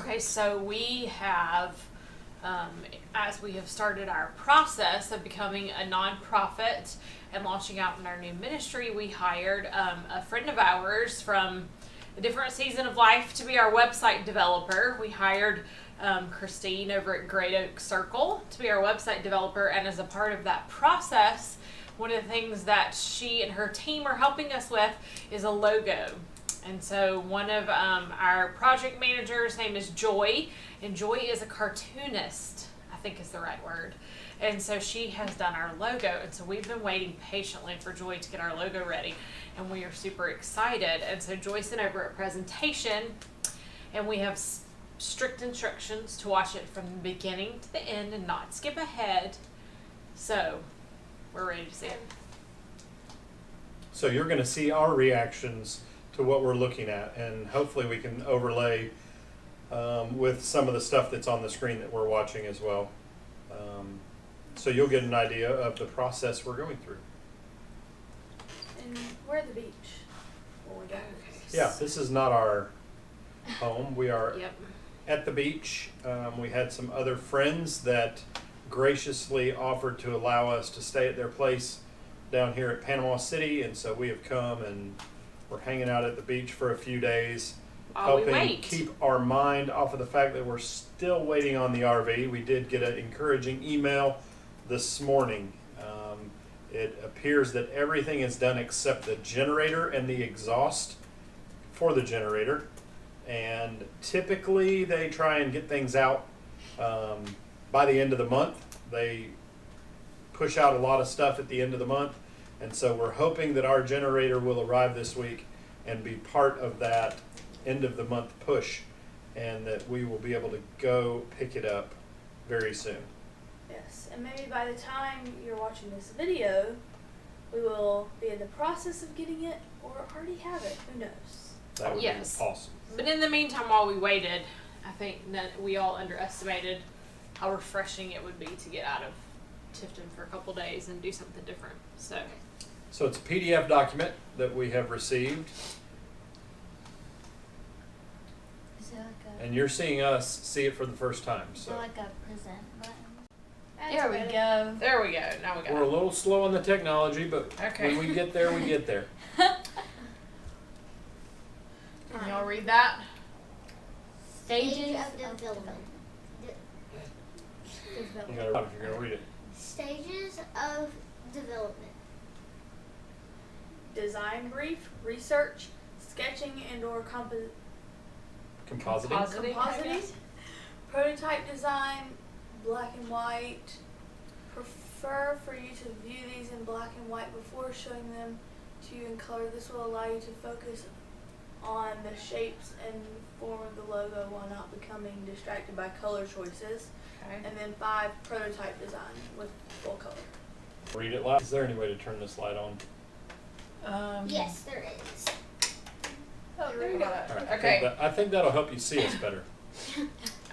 Okay, so we have, as we have started our process of becoming a nonprofit and launching out in our new ministry, we hired a friend of ours from a different season of life to be our website developer. We hired Christine over at Great Oak Circle to be our website developer, and as a part of that process, one of the things that she and her team are helping us with is a logo. And so one of our project managers' name is Joy, and Joy is a cartoonist, I think is the right word. And so she has done our logo, and so we've been waiting patiently for Joy to get our logo ready, and we are super excited. And so Joy sent over a presentation, and we have strict instructions to watch it from the beginning to the end and not skip ahead. So we're ready to see it. So you're going to see our reactions to what we're looking at, and hopefully we can overlay with some of the stuff that's on the screen that we're watching as well. So you'll get an idea of the process we're going through. And we're at the beach. Well, we go. Yeah, this is not our home. We are Yep. at the beach. We had some other friends that graciously offered to allow us to stay at their place down here at Panama City, and so we have come and we're hanging out at the beach for a few days, While we helping wait. keep our mind off of the fact that we're still waiting on the RV. We did get an encouraging email this morning. It appears that everything is done except the generator and the exhaust for the generator. And typically they try and get things out by the end of the month. They push out a lot of stuff at the end of the month. And so we're hoping that our generator will arrive this week and be part of that end of the month push, and that we will be able to go pick it up very soon. Yes, and maybe by the time you're watching this video, we will be in the process of getting it or already have it. Who knows? That would Yes. be awesome. But in the meantime, while we waited, I think that we all underestimated how refreshing it would be to get out of Tifton for a couple days and do something different. So it's a PDF document that we have received, Is it like and you're seeing us see it for the first time. is So it like a present button? There we go. there we go. Now we got we're a it. little slow on the technology, but Okay. when we get there, we get there. Can y'all read that? Stages of development. You gotta, if you're gonna read it. Stages of development. Design brief, research, sketching and/or Compositing. Compositing. compositing, prototype design, black and white. Prefer for you to view these in black and white before showing them to you in color. This will allow you to focus on the shapes and form of the logo while not becoming distracted by color choices. Okay. And then 5, prototype design with full color. Read it loud. Is there any way to turn this light on? Yes, there is. Oh, there you go. All right. Okay. I think that'll help you see us better.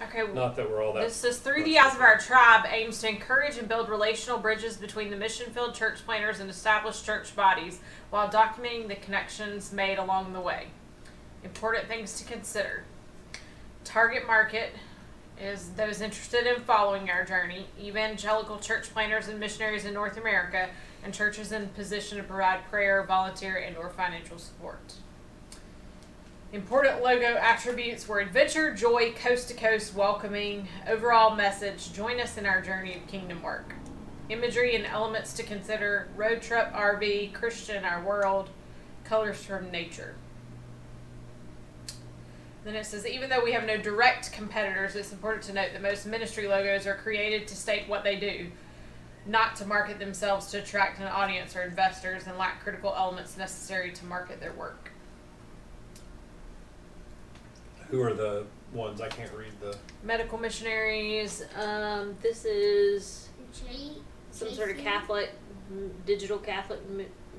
Okay. Not that we're all that. This says, through the eyes of our tribe, aims to encourage and build relational bridges between the mission-filled church planners and established church bodies while documenting the connections made along the way. Important things to consider. Target market is those interested in following our journey, evangelical church planners and missionaries in North America, and churches in position to provide prayer, volunteer, and/or financial support. Important logo attributes were adventure, joy, coast to coast, welcoming, overall message, join us in our journey of kingdom work. Imagery and elements to consider, road trip, RV, Christian, our world, colors from nature. Then it says, even though we have no direct competitors, it's important to note that most ministry logos are created to state what they do, not to market themselves to attract an audience or investors, and lack critical elements necessary to market their work. Who are the ones? I can't read the. Medical missionaries. This is J. some sort of JC. Catholic, digital Catholic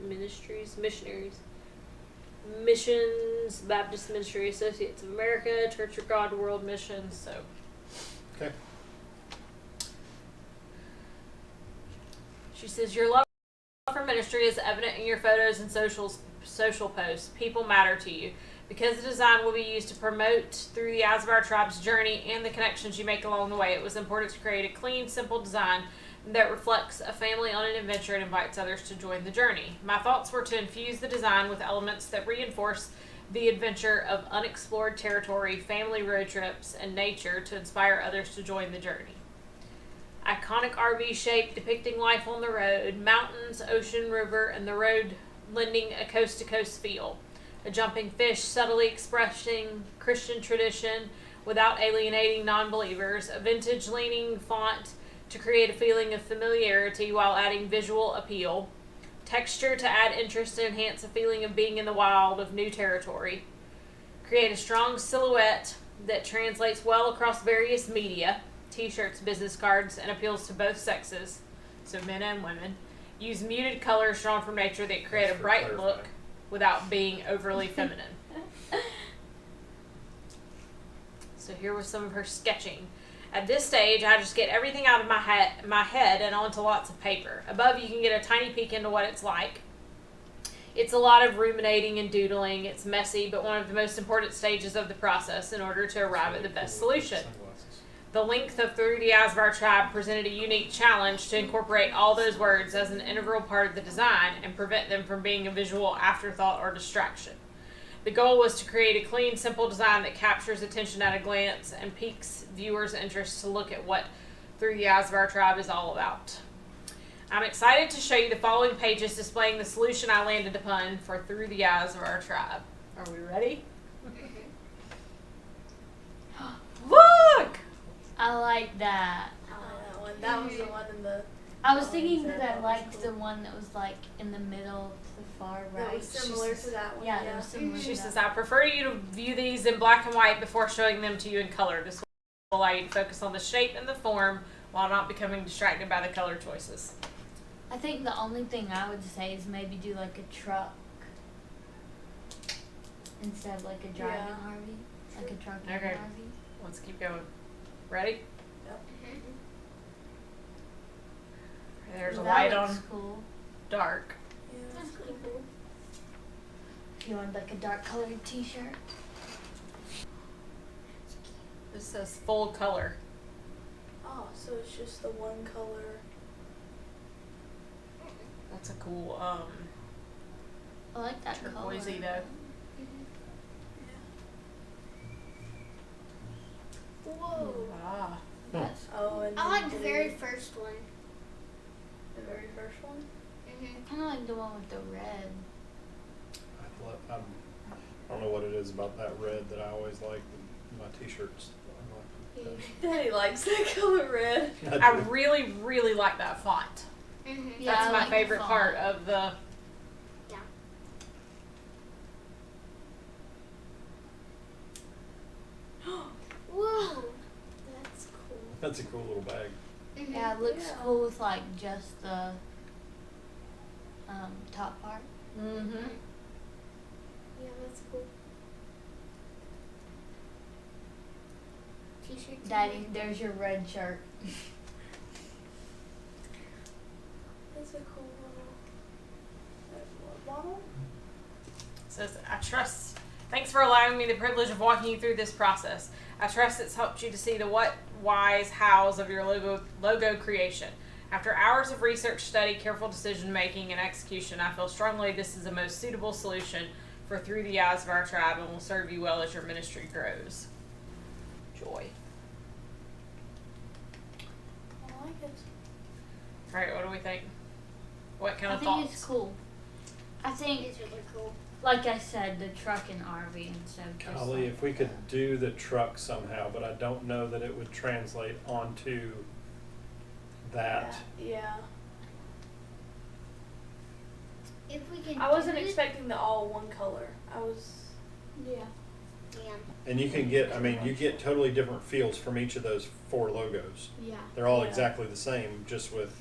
ministries, missionaries. Missions, Baptist Ministry Associates of America, Church of God, World Missions. So Okay. she says, your love for ministry is evident in your photos and social posts. People matter to you. Because the design will be used to promote through the eyes of our tribe's journey and the connections you make along the way, it was important to create a clean, simple design that reflects a family on an adventure and invites others to join the journey. My thoughts were to infuse the design with elements that reinforce the adventure of unexplored territory, family road trips, and nature to inspire others to join the journey. Iconic RV shape depicting life on the road, mountains, ocean, river, and the road lending a coast-to-coast feel. A jumping fish subtly expressing Christian tradition without alienating non-believers. A vintage-leaning font to create a feeling of familiarity while adding visual appeal. Texture to add interest and enhance a feeling of being in the wild of new territory. Create a strong silhouette that translates well across various media, t-shirts, business cards, and appeals to both sexes, so men and women. Use muted colors drawn from nature that create a bright look without being overly feminine. So here was some of her sketching. At this stage, I just get everything out of my head and onto lots of paper. Above, you can get a tiny peek into what it's like. It's a lot of ruminating and doodling. It's messy, but one of the most important stages of the process in order to arrive at the best solution. The length of Through the Eyes of Our Tribe presented a unique challenge to incorporate all those words as an integral part of the design and prevent them from being a visual afterthought or distraction. The goal was to create a clean, simple design that captures attention at a glance and piques viewers' interest to look at what Through the Eyes of Our Tribe is all about. I'm excited to show you the following pages displaying the solution I landed upon for Through the Eyes of Our Tribe. Are we ready? Look! I like that. That one. That was the one in the. I was thinking that I liked the one that was like in the middle to the far right. That was similar to that one. Yeah, that was similar. She to says, that. I prefer you to view these in black and white before showing them to you in color. This will allow you to focus on the shape and the form while not becoming distracted by the color choices. I think the only thing I would say is maybe do like a truck instead of like a driving RV. Like a truck and Okay. an RV. Let's keep going. Ready? Yep. There's a That light looks on cool. dark. Yeah, that's pretty cool. If you want like a dark colored t-shirt. This says full color. Oh, so it's just the one color. That's a cool I like that color. turquoisey though. Whoa. Ah. That's Oh, and I like then the very first one. the very first one. Mm-hmm. kind of like the one with the red. I don't know what it is about that red that I always like. My t-shirts. Daddy likes that color red. I really, really like that font. Mm-hmm. Yeah, That's I my like the favorite font. part of the. Whoa. That's cool. That's a cool little bag. Mm-hmm. Yeah, it looks Yeah. cool with like just the top part. Mm-hmm. Yeah, that's cool. T-shirt. Daddy, there's your red shirt. That's a cool little bottle. Says, I trust. Thanks for allowing me the privilege of walking you through this process. I trust it's helped you to see the what, whys, hows of your logo creation. After hours of research, study, careful decision making, and execution, I feel strongly this is the most suitable solution for Through the Eyes of Our Tribe and will serve you well as your ministry grows. Joy. I like it. All right, what do we think? What kind I of think thoughts? it's cool. I think, It's really cool. like I said, the truck and RV instead of just Golly, like, if we could do the truck somehow, but I don't know that it would translate onto that. Yeah. If we can. I wasn't do it- expecting the all one color. I was. Yeah. Yeah. And you can get, I mean, you get totally different feels from each of those 4 logos. Yeah. They're all Yeah. exactly the same, just with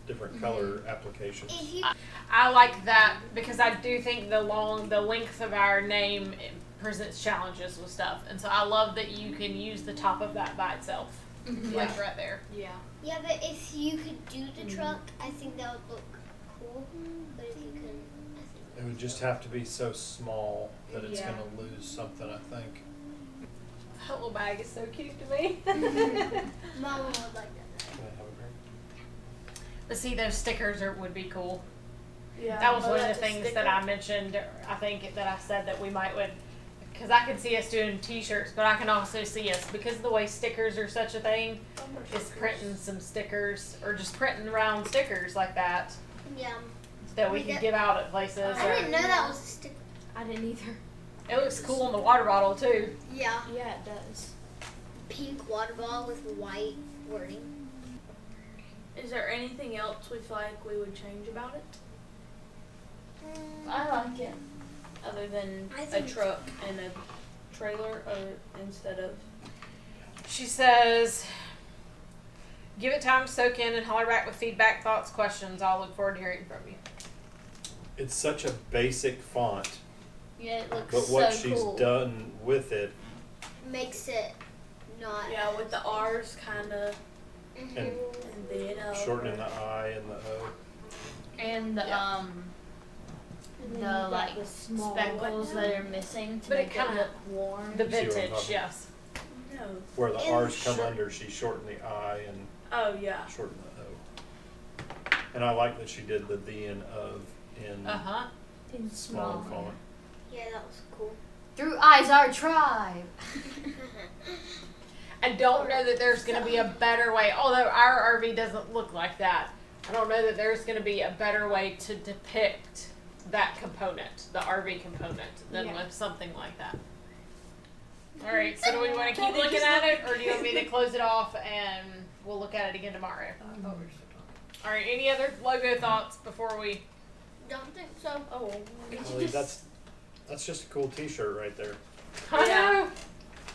different color applications. If you. I like that because I do think the length of our name presents challenges with stuff, and so I love that you can use the top of that by itself, like right there. Yeah. Yeah, but if you could do the truck, I think that would look cool. But if you couldn't, I think It would just have to be so small that it's Yeah. going to lose something, I think. That little bag is so cute to me. Mama would like that. Can I have a drink? But see, those stickers would be cool. Yeah. That was Oh, one of the that's a things that sticker? I mentioned. I think that I said that we might because I can see us doing T-shirts, but I can also see us, because of the way stickers are such a thing, Bumper is stickers. printing some stickers or just printing round stickers like that Yeah. that we We can get- give out at places. I didn't know that was a sticker. I didn't either. It looks cool on the water bottle too. Yeah. Yeah, it does. Pink water bottle with white wording. Is there anything else we feel like we would change about it? I like it. Other than I a think- truck and a trailer, or instead of She says, "Give it time to soak in and holler back with feedback, thoughts, questions. I'll look forward to hearing from you." It's such a basic font, Yeah, it looks but so what she's cool. done with it, Makes it not. yeah, with the R's kind of and and the N. shortening the I and the O. And the Yeah. the then you've got like the small speckles one. that are missing to But it make it kinda- look warm. The See what I'm vintage, talking yes. No. Where the And R's come short- under, she shortened the I and Oh yeah. shortened the O. And I like that she did the and of in Uh-huh. in smaller font. Yeah, that was cool. Through Eyes Our Tribe. I don't know that there's going to be a better way, although our RV doesn't look like that. I don't know that there's going to be a better way to depict that component, the RV component, than Yeah. with something like that. All right, so do we want to keep looking at it, or do you want me to close it off and we'll look at it again tomorrow? All right, any other logo thoughts before we... Don't think so. Oh. Golly, that's just a cool T-shirt right there. I Yeah. know.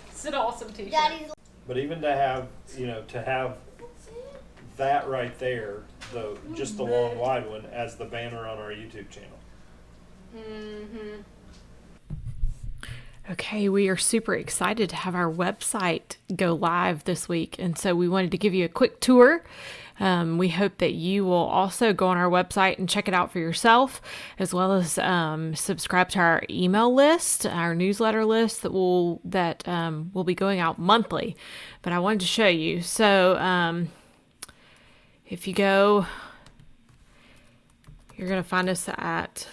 It's an awesome t-shirt. Daddy's. But even to have that right there, just the long wide one, as the banner on our YouTube channel. Mm-hmm. Okay, we are super excited to have our website go live this week, and so we wanted to give you a quick tour. We hope that you will also go on our website and check it out for yourself, as well as subscribe to our email list, our newsletter list that will be going out monthly. But I wanted to show you. So if you go, you're going to find us at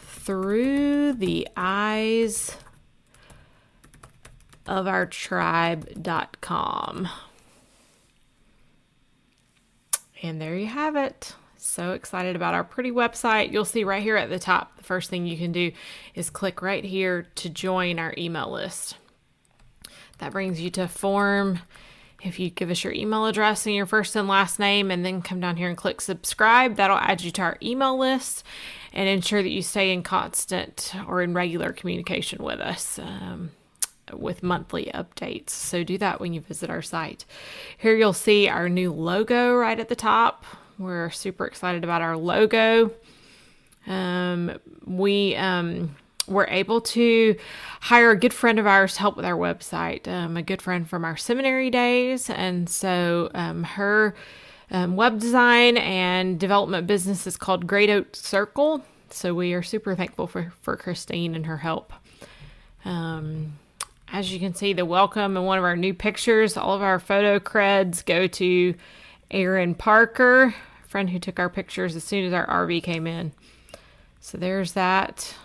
throughtheeyesofourtribe.com. And there you have it. So excited about our pretty website. You'll see right here at the top, the first thing you can do is click right here to join our email list. That brings you to a form. If you give us your email address and your first and last name, and then come down here and click subscribe, that'll add you to our email list and ensure that you stay in constant or in regular communication with us. With monthly updates. So do that when you visit our site. Here you'll see our new logo right at the top. We're super excited about our logo. We were able to hire a good friend of ours to help with our website, a good friend from our seminary days. And so her web design and development business is called Great Oak Circle. So we are super thankful for Christine and her help. As you can see, the welcome and one of our new pictures, all of our photo creds go to Aaron Parker, a friend who took our pictures as soon as our RV came in. So there's that.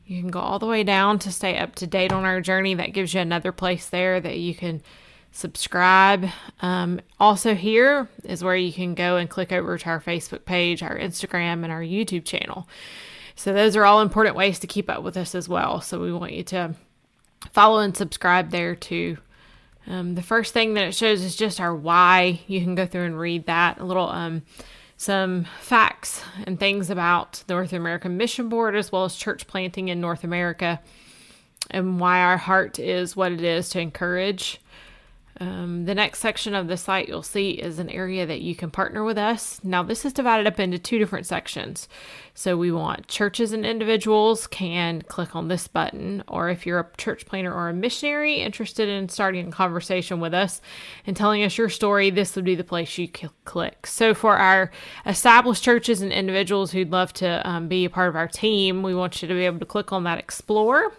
You can go all the way down to stay up to date on our journey. That gives you another place there that you can subscribe. Also here is where you can go and click over to our Facebook page, our Instagram, and our YouTube channel. So those are all important ways to keep up with us as well. So we want you to follow and subscribe there too. The first thing that it shows is just our why. You can go through and read that. A little some facts and things about the North American Mission Board, as well as church planting in North America, and why our heart is what it is to encourage The next section of the site you'll see is an area that you can partner with us. Now, this is divided up into two different sections. So we want churches and individuals can click on this button, or if you're a church planner or a missionary interested in starting a conversation with us and telling us your story, this would be the place you click. So for our established churches and individuals who'd love to be a part of our team, we want you to be able to click on that Explore.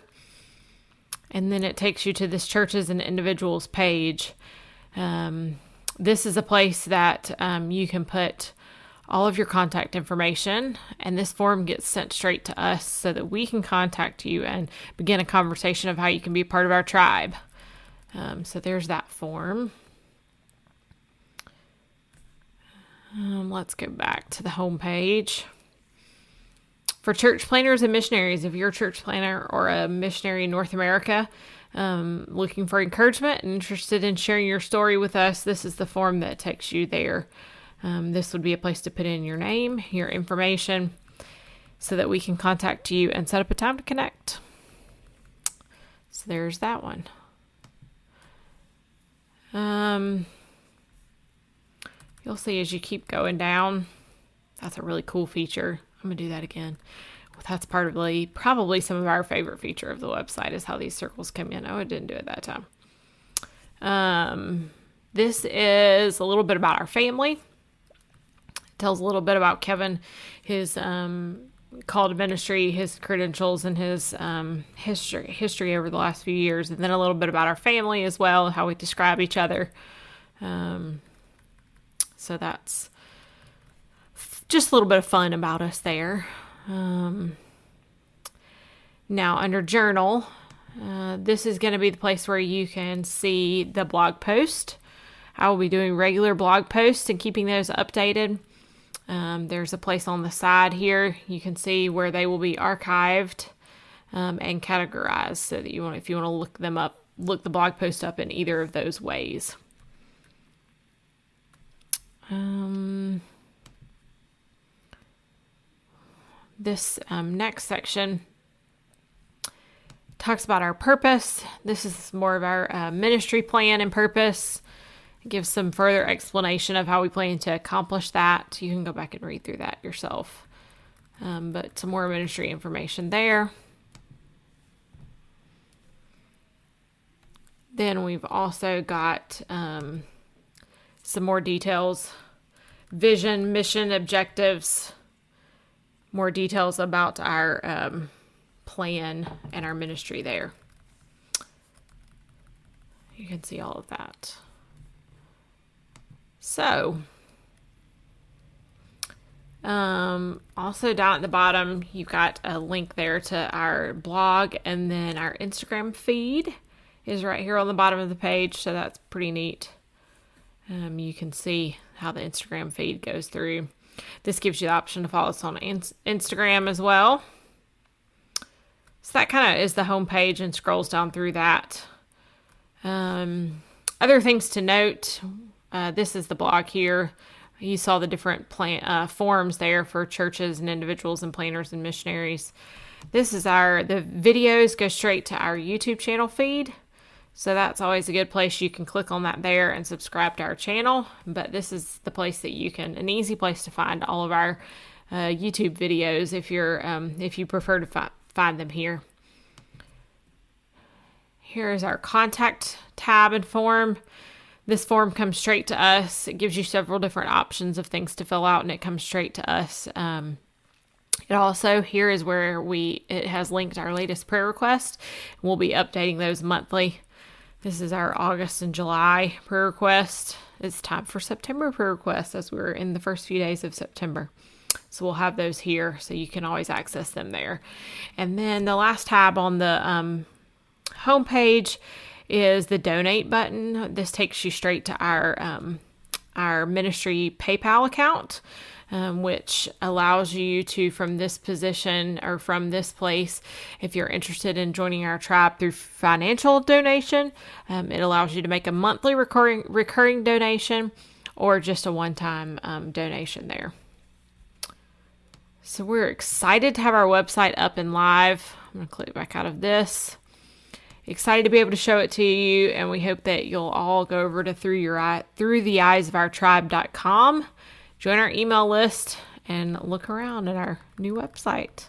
And then it takes you to this churches and individuals page. This is a place that you can put all of your contact information, and this form gets sent straight to us so that we can contact you and begin a conversation of how you can be part of our tribe. So there's that form. Let's go back to the home page. For church planners and missionaries, if you're a church planner or a missionary in North America, looking for encouragement and interested in sharing your story with us, this is the form that takes you there. This would be a place to put in your name, your information, so that we can contact you and set up a time to connect. So there's that one. You'll see as you keep going down, that's a really cool feature. I'm going to do that again. Well, that's probably some of our favorite feature of the website is how these circles come in. Oh, I didn't do it that time. This is a little bit about our family. It tells a little bit about Kevin, his call to ministry, his credentials, and his history over the last few years. And then a little bit about our family as well, how we describe each other. So that's just a little bit of fun about us there. Now under journal, this is going to be the place where you can see the blog post. I will be doing regular blog posts and keeping those updated. There's a place on the side here. You can see where they will be archived and categorized so that if you want to look them up, look the blog post up in either of those ways. This next section talks about our purpose. This is more of our ministry plan and purpose. It gives some further explanation of how we plan to accomplish that. You can go back and read through that yourself. But some more ministry information there. Then we've also got some more details, vision, mission, objectives, more details about our plan and our ministry there. You can see all of that. So, also down at the bottom, you've got a link there to our blog, and then our Instagram feed is right here on the bottom of the page, so that's pretty neat. You can see how the Instagram feed goes through. This gives you the option to follow us on Instagram as well. So that kind of is the home page and scrolls down through that. Other things to note, this is the blog here. You saw the different forms there for churches and individuals and planners and missionaries. The videos go straight to our YouTube channel feed. So that's always a good place. You can click on that there and subscribe to our channel. But this is the place that an easy place to find all of our YouTube videos if you prefer to find them here. Here's our contact tab and form. This form comes straight to us. It gives you several different options of things to fill out, and it comes straight to us. It also, here is where it has linked our latest prayer request. We'll be updating those monthly. This is our August and July prayer request. It's time for September prayer requests as we're in the first few days of September. So we'll have those here so you can always access them there. And then the last tab on the home page is the donate button. This takes you straight to our ministry PayPal account, which allows you to, from this position or from this place, if you're interested in joining our tribe through financial donation, it allows you to make a monthly recurring donation or just a one-time donation there. So we're excited to have our website up and live. I'm going to click back out of this. excited to be able to show it to you, and we hope that you'll all go over to throughtheeyesofourtribe.com, join our email list, and look around at our new website.